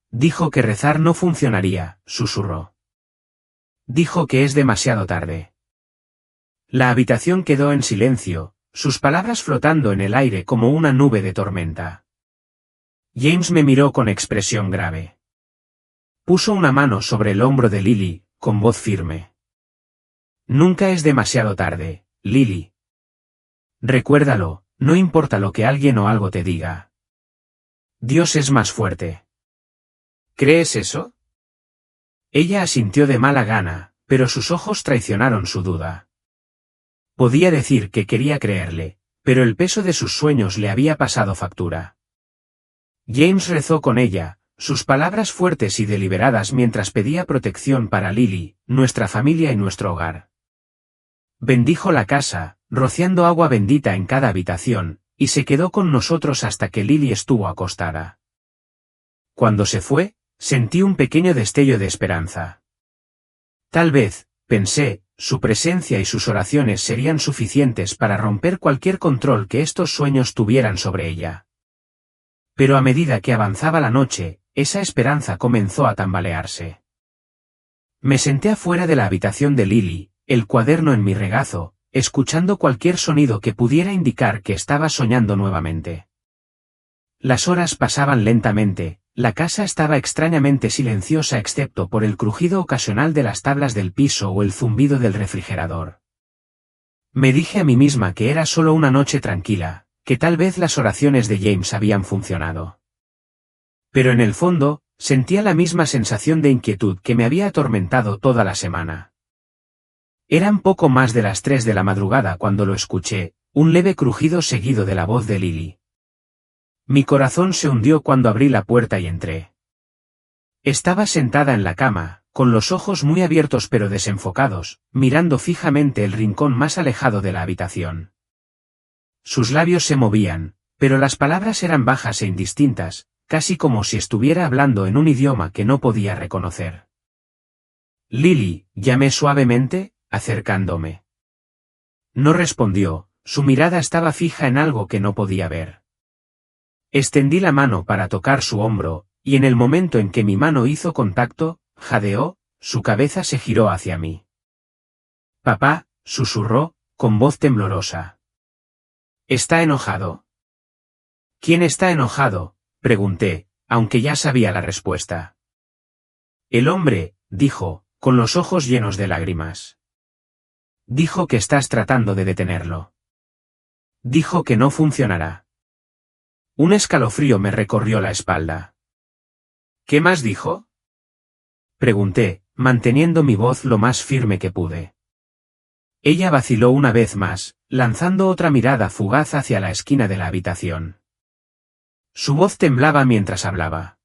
Speaker 1: Dijo que rezar no funcionaría, susurró. Dijo que es demasiado tarde. La habitación quedó en silencio, sus palabras flotando en el aire como una nube de tormenta. James me miró con expresión grave. Puso una mano sobre el hombro de Lily, con voz firme. Nunca es demasiado tarde, Lily. Recuérdalo, no importa lo que alguien o algo te diga. Dios es más fuerte. ¿Crees eso? Ella asintió de mala gana, pero sus ojos traicionaron su duda. Podía decir que quería creerle, pero el peso de sus sueños le había pasado factura. James rezó con ella, sus palabras fuertes y deliberadas mientras pedía protección para Lily, nuestra familia y nuestro hogar. Bendijo la casa, rociando agua bendita en cada habitación, y se quedó con nosotros hasta que Lily estuvo acostada. Cuando se fue, sentí un pequeño destello de esperanza. Tal vez, pensé, su presencia y sus oraciones serían suficientes para romper cualquier control que estos sueños tuvieran sobre ella. Pero a medida que avanzaba la noche, esa esperanza comenzó a tambalearse. Me senté afuera de la habitación de Lily, el cuaderno en mi regazo, escuchando cualquier sonido que pudiera indicar que estaba soñando nuevamente. Las horas pasaban lentamente, la casa estaba extrañamente silenciosa excepto por el crujido ocasional de las tablas del piso o el zumbido del refrigerador. Me dije a mí misma que era solo una noche tranquila, que tal vez las oraciones de James habían funcionado. Pero en el fondo, sentía la misma sensación de inquietud que me había atormentado toda la semana. Eran poco más de las 3 de la madrugada cuando lo escuché, un leve crujido seguido de la voz de Lily. Mi corazón se hundió cuando abrí la puerta y entré. Estaba sentada en la cama, con los ojos muy abiertos pero desenfocados, mirando fijamente el rincón más alejado de la habitación. Sus labios se movían, pero las palabras eran bajas e indistintas, casi como si estuviera hablando en un idioma que no podía reconocer. Lily, llamé suavemente, acercándome. No respondió, su mirada estaba fija en algo que no podía ver. Extendí la mano para tocar su hombro, y en el momento en que mi mano hizo contacto, jadeó, su cabeza se giró hacia mí. Papá, susurró, con voz temblorosa. ¿Está enojado? ¿Quién está enojado?, pregunté, aunque ya sabía la respuesta. El hombre, dijo, con los ojos llenos de lágrimas. Dijo que estás tratando de detenerlo. Dijo que no funcionará. Un escalofrío me recorrió la espalda. ¿Qué más dijo?, pregunté, manteniendo mi voz lo más firme que pude. Ella vaciló una vez más, lanzando otra mirada fugaz hacia la esquina de la habitación. Su voz temblaba mientras hablaba.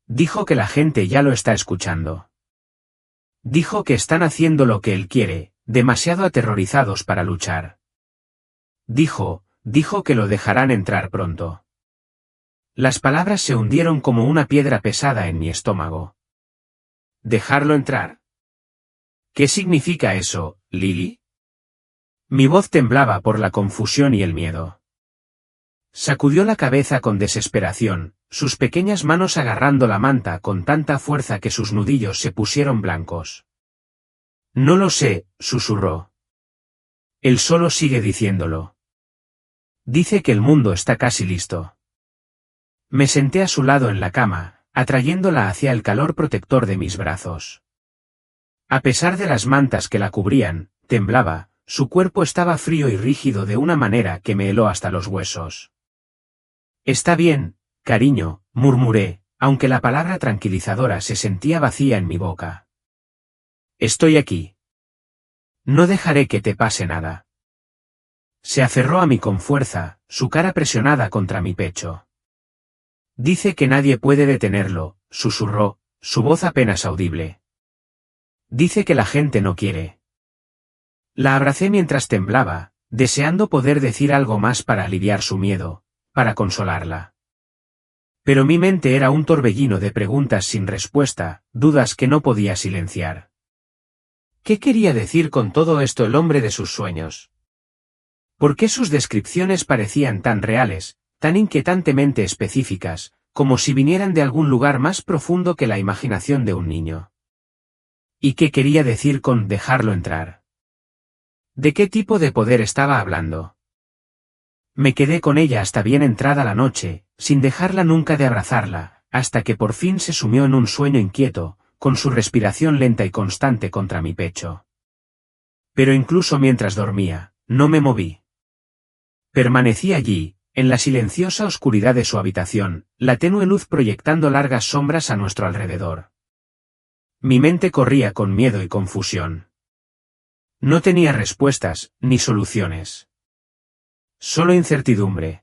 Speaker 1: Dijo que la gente ya lo está escuchando. Dijo que están haciendo lo que él quiere, demasiado aterrorizados para luchar. Dijo que lo dejarán entrar pronto. Las palabras se hundieron como una piedra pesada en mi estómago. ¿Dejarlo entrar? ¿Qué significa eso, Lily? Mi voz temblaba por la confusión y el miedo. Sacudió la cabeza con desesperación, sus pequeñas manos agarrando la manta con tanta fuerza que sus nudillos se pusieron blancos. No lo sé, susurró. Él solo sigue diciéndolo. Dice que el mundo está casi listo. Me senté a su lado en la cama, atrayéndola hacia el calor protector de mis brazos. A pesar de las mantas que la cubrían, temblaba, su cuerpo estaba frío y rígido de una manera que me heló hasta los huesos. Está bien, cariño, murmuré, aunque la palabra tranquilizadora se sentía vacía en mi boca. Estoy aquí. No dejaré que te pase nada. Se aferró a mí con fuerza, su cara presionada contra mi pecho. Dice que nadie puede detenerlo, susurró, su voz apenas audible. Dice que la gente no quiere. La abracé mientras temblaba, deseando poder decir algo más para aliviar su miedo, para consolarla. Pero mi mente era un torbellino de preguntas sin respuesta, dudas que no podía silenciar. ¿Qué quería decir con todo esto el hombre de sus sueños? ¿Por qué sus descripciones parecían tan reales, tan inquietantemente específicas, como si vinieran de algún lugar más profundo que la imaginación de un niño? ¿Y qué quería decir con dejarlo entrar? ¿De qué tipo de poder estaba hablando? Me quedé con ella hasta bien entrada la noche, sin dejarla nunca de abrazarla, hasta que por fin se sumió en un sueño inquieto, con su respiración lenta y constante contra mi pecho. Pero incluso mientras dormía, no me moví. Permanecí allí, en la silenciosa oscuridad de su habitación, la tenue luz proyectando largas sombras a nuestro alrededor. Mi mente corría con miedo y confusión. No tenía respuestas, ni soluciones. Solo incertidumbre.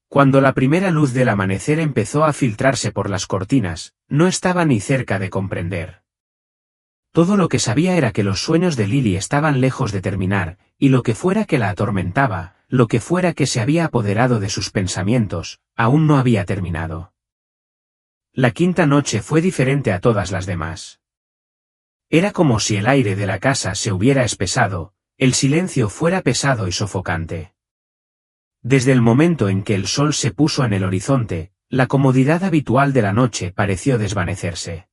Speaker 1: Cuando la primera luz del amanecer empezó a filtrarse por las cortinas, no estaba ni cerca de comprender. Todo lo que sabía era que los sueños de Lily estaban lejos de terminar, y lo que fuera que la atormentaba, lo que fuera que se había apoderado de sus pensamientos, aún no había terminado. La quinta noche fue diferente a todas las demás. Era como si el aire de la casa se hubiera espesado, el silencio fuera pesado y sofocante. Desde el momento en que el sol se puso en el horizonte, la comodidad habitual de la noche pareció desvanecerse.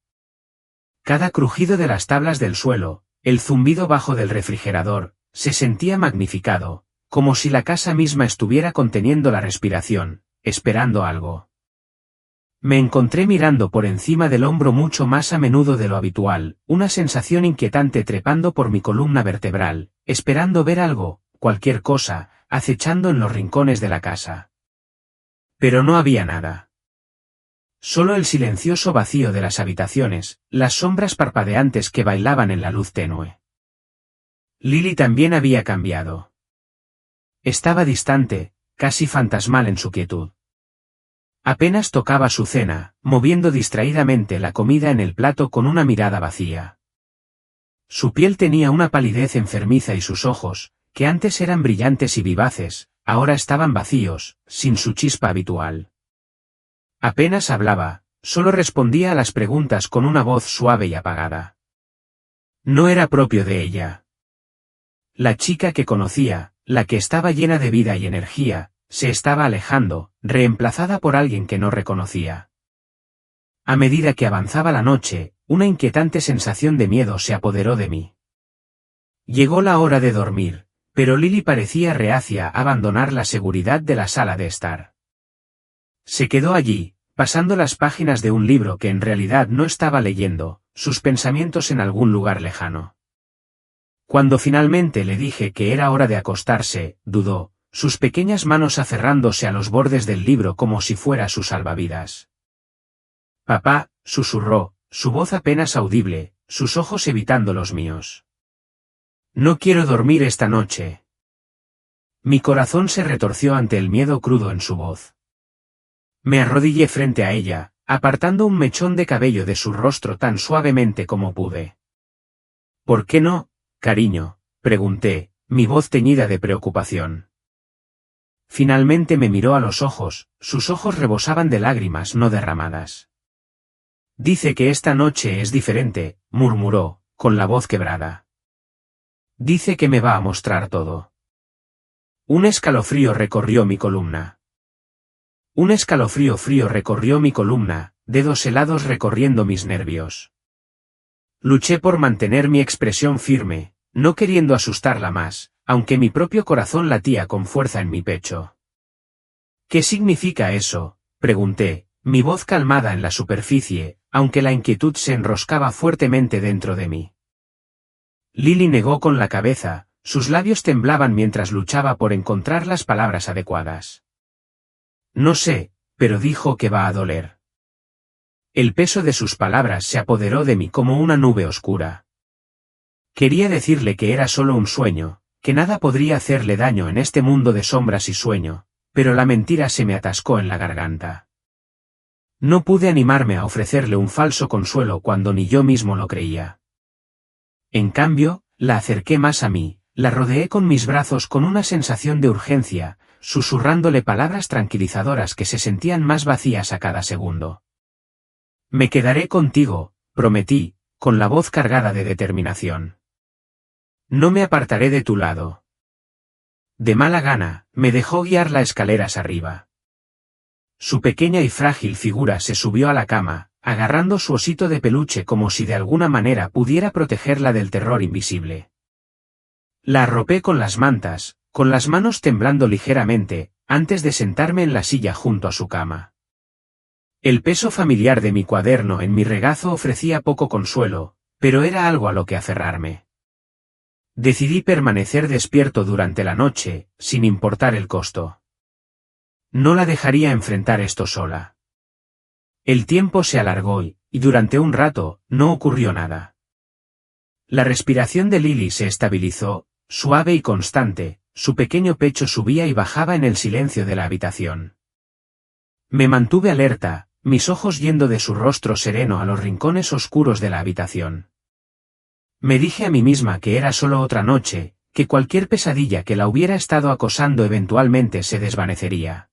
Speaker 1: Cada crujido de las tablas del suelo, el zumbido bajo del refrigerador, se sentía magnificado, como si la casa misma estuviera conteniendo la respiración, esperando algo. Me encontré mirando por encima del hombro mucho más a menudo de lo habitual, una sensación inquietante trepando por mi columna vertebral, esperando ver algo, cualquier cosa, acechando en los rincones de la casa. Pero no había nada. Solo el silencioso vacío de las habitaciones, las sombras parpadeantes que bailaban en la luz tenue. Lily también había cambiado. Estaba distante, casi fantasmal en su quietud. Apenas tocaba su cena, moviendo distraídamente la comida en el plato con una mirada vacía. Su piel tenía una palidez enfermiza y sus ojos, que antes eran brillantes y vivaces, ahora estaban vacíos, sin su chispa habitual. Apenas hablaba, solo respondía a las preguntas con una voz suave y apagada. No era propio de ella. La chica que conocía, la que estaba llena de vida y energía, se estaba alejando, reemplazada por alguien que no reconocía. A medida que avanzaba la noche, una inquietante sensación de miedo se apoderó de mí. Llegó la hora de dormir, pero Lily parecía reacia a abandonar la seguridad de la sala de estar. Se quedó allí, pasando las páginas de un libro que en realidad no estaba leyendo, sus pensamientos en algún lugar lejano. Cuando finalmente le dije que era hora de acostarse, dudó, sus pequeñas manos aferrándose a los bordes del libro como si fuera su salvavidas. Papá, susurró, su voz apenas audible, sus ojos evitando los míos. No quiero dormir esta noche. Mi corazón se retorció ante el miedo crudo en su voz. Me arrodillé frente a ella, apartando un mechón de cabello de su rostro tan suavemente como pude. ¿Por qué no, cariño?, pregunté, mi voz teñida de preocupación. Finalmente me miró a los ojos, sus ojos rebosaban de lágrimas no derramadas. Dice que esta noche es diferente, murmuró, con la voz quebrada. Dice que me va a mostrar todo. Un escalofrío recorrió mi columna. Un escalofrío frío recorrió mi columna, dedos helados recorriendo mis nervios. Luché por mantener mi expresión firme, no queriendo asustarla más, aunque mi propio corazón latía con fuerza en mi pecho. ¿Qué significa eso?, pregunté, mi voz calmada en la superficie, aunque la inquietud se enroscaba fuertemente dentro de mí. Lily negó con la cabeza, sus labios temblaban mientras luchaba por encontrar las palabras adecuadas. No sé, pero dijo que va a doler. El peso de sus palabras se apoderó de mí como una nube oscura. Quería decirle que era solo un sueño, que nada podría hacerle daño en este mundo de sombras y sueño, pero la mentira se me atascó en la garganta. No pude animarme a ofrecerle un falso consuelo cuando ni yo mismo lo creía. En cambio, la acerqué más a mí, la rodeé con mis brazos con una sensación de urgencia, susurrándole palabras tranquilizadoras que se sentían más vacías a cada segundo. Me quedaré contigo, prometí, con la voz cargada de determinación. No me apartaré de tu lado. De mala gana, me dejó guiar las escaleras arriba. Su pequeña y frágil figura se subió a la cama, agarrando su osito de peluche como si de alguna manera pudiera protegerla del terror invisible. La arropé con las mantas, con las manos temblando ligeramente, antes de sentarme en la silla junto a su cama. El peso familiar de mi cuaderno en mi regazo ofrecía poco consuelo, pero era algo a lo que aferrarme. Decidí permanecer despierto durante la noche, sin importar el costo. No la dejaría enfrentar esto sola. El tiempo se alargó y durante un rato, no ocurrió nada. La respiración de Lily se estabilizó, suave y constante, su pequeño pecho subía y bajaba en el silencio de la habitación. Me mantuve alerta, mis ojos yendo de su rostro sereno a los rincones oscuros de la habitación. Me dije a mí misma que era solo otra noche, que cualquier pesadilla que la hubiera estado acosando eventualmente se desvanecería.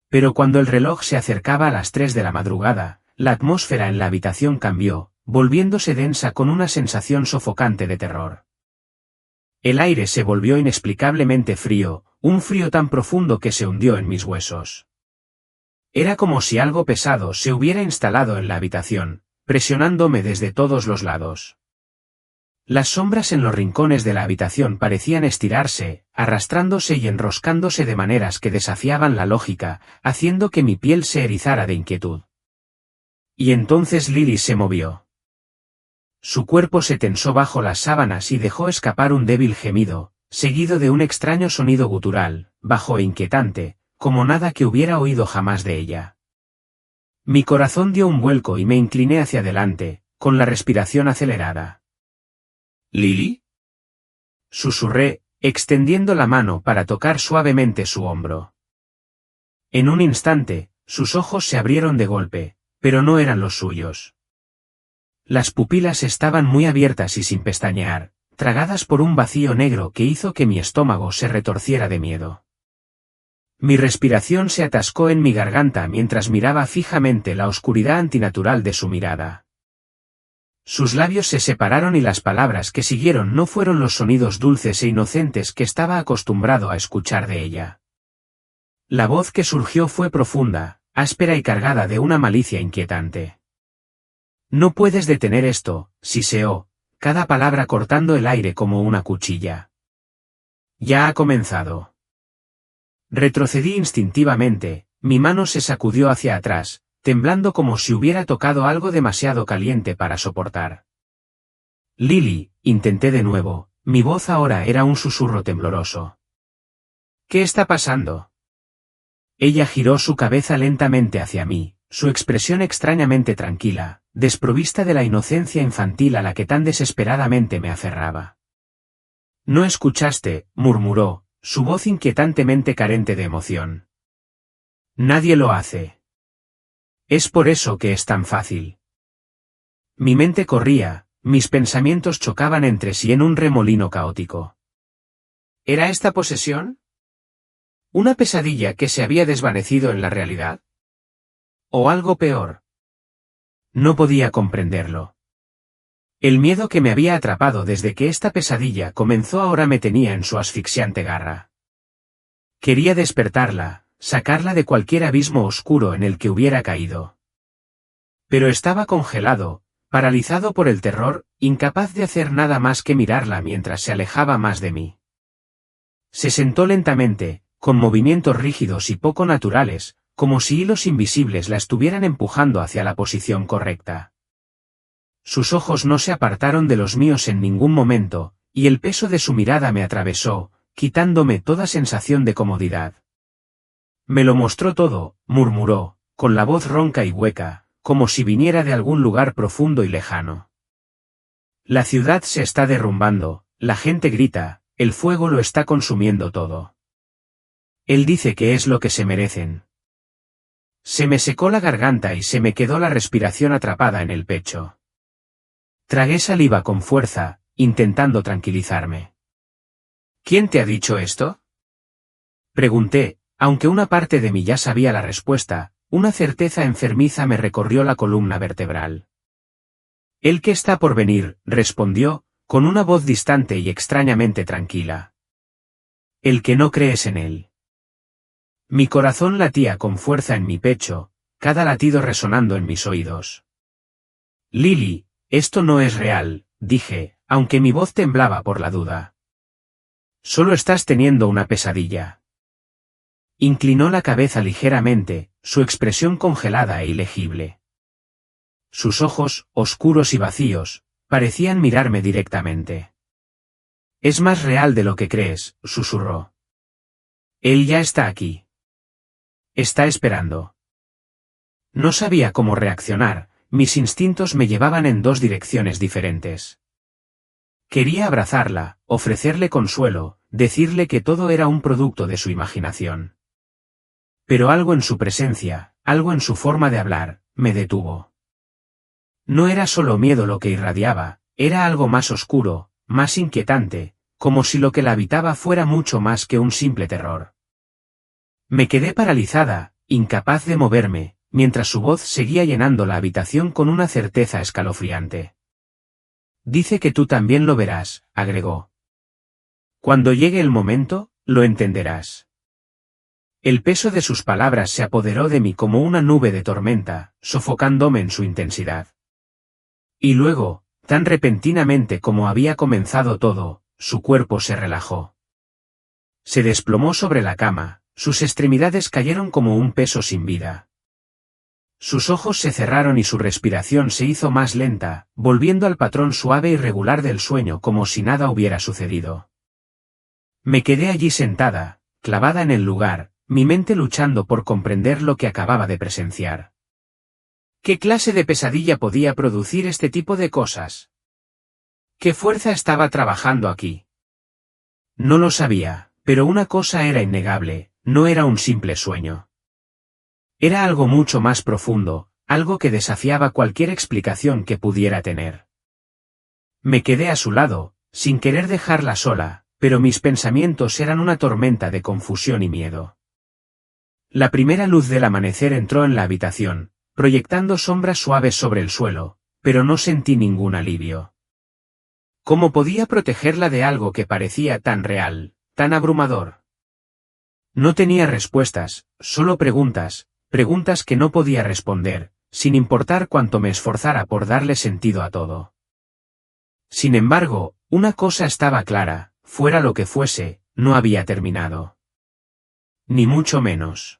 Speaker 1: Pero cuando el reloj se acercaba a las 3 de la madrugada, la atmósfera en la habitación cambió, volviéndose densa con una sensación sofocante de terror. El aire se volvió inexplicablemente frío, un frío tan profundo que se hundió en mis huesos. Era como si algo pesado se hubiera instalado en la habitación, presionándome desde todos los lados. Las sombras en los rincones de la habitación parecían estirarse, arrastrándose y enroscándose de maneras que desafiaban la lógica, haciendo que mi piel se erizara de inquietud. Y entonces Lily se movió. Su cuerpo se tensó bajo las sábanas y dejó escapar un débil gemido, seguido de un extraño sonido gutural, bajo e inquietante, como nada que hubiera oído jamás de ella. Mi corazón dio un vuelco y me incliné hacia adelante, con la respiración acelerada. ¿Lily? Susurré, extendiendo la mano para tocar suavemente su hombro. En un instante, sus ojos se abrieron de golpe, pero no eran los suyos. Las pupilas estaban muy abiertas y sin pestañear, tragadas por un vacío negro que hizo que mi estómago se retorciera de miedo. Mi respiración se atascó en mi garganta mientras miraba fijamente la oscuridad antinatural de su mirada. Sus labios se separaron y las palabras que siguieron no fueron los sonidos dulces e inocentes que estaba acostumbrado a escuchar de ella. La voz que surgió fue profunda, áspera y cargada de una malicia inquietante. No puedes detener esto, siseó, cada palabra cortando el aire como una cuchilla. Ya ha comenzado. Retrocedí instintivamente, mi mano se sacudió hacia atrás, temblando como si hubiera tocado algo demasiado caliente para soportar. Lily, intenté de nuevo, mi voz ahora era un susurro tembloroso. ¿Qué está pasando? Ella giró su cabeza lentamente hacia mí, su expresión extrañamente tranquila, desprovista de la inocencia infantil a la que tan desesperadamente me aferraba. No escuchaste, murmuró, su voz inquietantemente carente de emoción. Nadie lo hace. Es por eso que es tan fácil. Mi mente corría, mis pensamientos chocaban entre sí en un remolino caótico. ¿Era esta posesión? ¿Una pesadilla que se había desvanecido en la realidad? ¿O algo peor? No podía comprenderlo. El miedo que me había atrapado desde que esta pesadilla comenzó ahora me tenía en su asfixiante garra. Quería despertarla, sacarla de cualquier abismo oscuro en el que hubiera caído. Pero estaba congelado, paralizado por el terror, incapaz de hacer nada más que mirarla mientras se alejaba más de mí. Se sentó lentamente, con movimientos rígidos y poco naturales, como si hilos invisibles la estuvieran empujando hacia la posición correcta. Sus ojos no se apartaron de los míos en ningún momento, y el peso de su mirada me atravesó, quitándome toda sensación de comodidad. Me lo mostró todo, murmuró, con la voz ronca y hueca, como si viniera de algún lugar profundo y lejano. La ciudad se está derrumbando, la gente grita, el fuego lo está consumiendo todo. Él dice que es lo que se merecen. Se me secó la garganta y se me quedó la respiración atrapada en el pecho. Tragué saliva con fuerza, intentando tranquilizarme. ¿Quién te ha dicho esto? Pregunté, aunque una parte de mí ya sabía la respuesta, una certeza enfermiza me recorrió la columna vertebral. El que está por venir, respondió, con una voz distante y extrañamente tranquila. El que no crees en él. Mi corazón latía con fuerza en mi pecho, cada latido resonando en mis oídos. Lily, esto no es real, dije, aunque mi voz temblaba por la duda. Solo estás teniendo una pesadilla. Inclinó la cabeza ligeramente, su expresión congelada e ilegible. Sus ojos, oscuros y vacíos, parecían mirarme directamente. Es más real de lo que crees, susurró. Él ya está aquí. Está esperando. No sabía cómo reaccionar, mis instintos me llevaban en dos direcciones diferentes. Quería abrazarla, ofrecerle consuelo, decirle que todo era un producto de su imaginación. Pero algo en su presencia, algo en su forma de hablar, me detuvo. No era solo miedo lo que irradiaba, era algo más oscuro, más inquietante, como si lo que la habitaba fuera mucho más que un simple terror. Me quedé paralizada, incapaz de moverme, mientras su voz seguía llenando la habitación con una certeza escalofriante. Dice que tú también lo verás, agregó. Cuando llegue el momento, lo entenderás. El peso de sus palabras se apoderó de mí como una nube de tormenta, sofocándome en su intensidad. Y luego, tan repentinamente como había comenzado todo, su cuerpo se relajó. Se desplomó sobre la cama, sus extremidades cayeron como un peso sin vida. Sus ojos se cerraron y su respiración se hizo más lenta, volviendo al patrón suave y regular del sueño como si nada hubiera sucedido. Me quedé allí sentada, clavada en el lugar, mi mente luchando por comprender lo que acababa de presenciar. ¿Qué clase de pesadilla podía producir este tipo de cosas? ¿Qué fuerza estaba trabajando aquí? No lo sabía, pero una cosa era innegable, no era un simple sueño. Era algo mucho más profundo, algo que desafiaba cualquier explicación que pudiera tener. Me quedé a su lado, sin querer dejarla sola, pero mis pensamientos eran una tormenta de confusión y miedo. La primera luz del amanecer entró en la habitación, proyectando sombras suaves sobre el suelo, pero no sentí ningún alivio. ¿Cómo podía protegerla de algo que parecía tan real, tan abrumador? No tenía respuestas, solo preguntas que no podía responder, sin importar cuánto me esforzara por darle sentido a todo. Sin embargo, una cosa estaba clara, fuera lo que fuese, no había terminado. Ni mucho menos.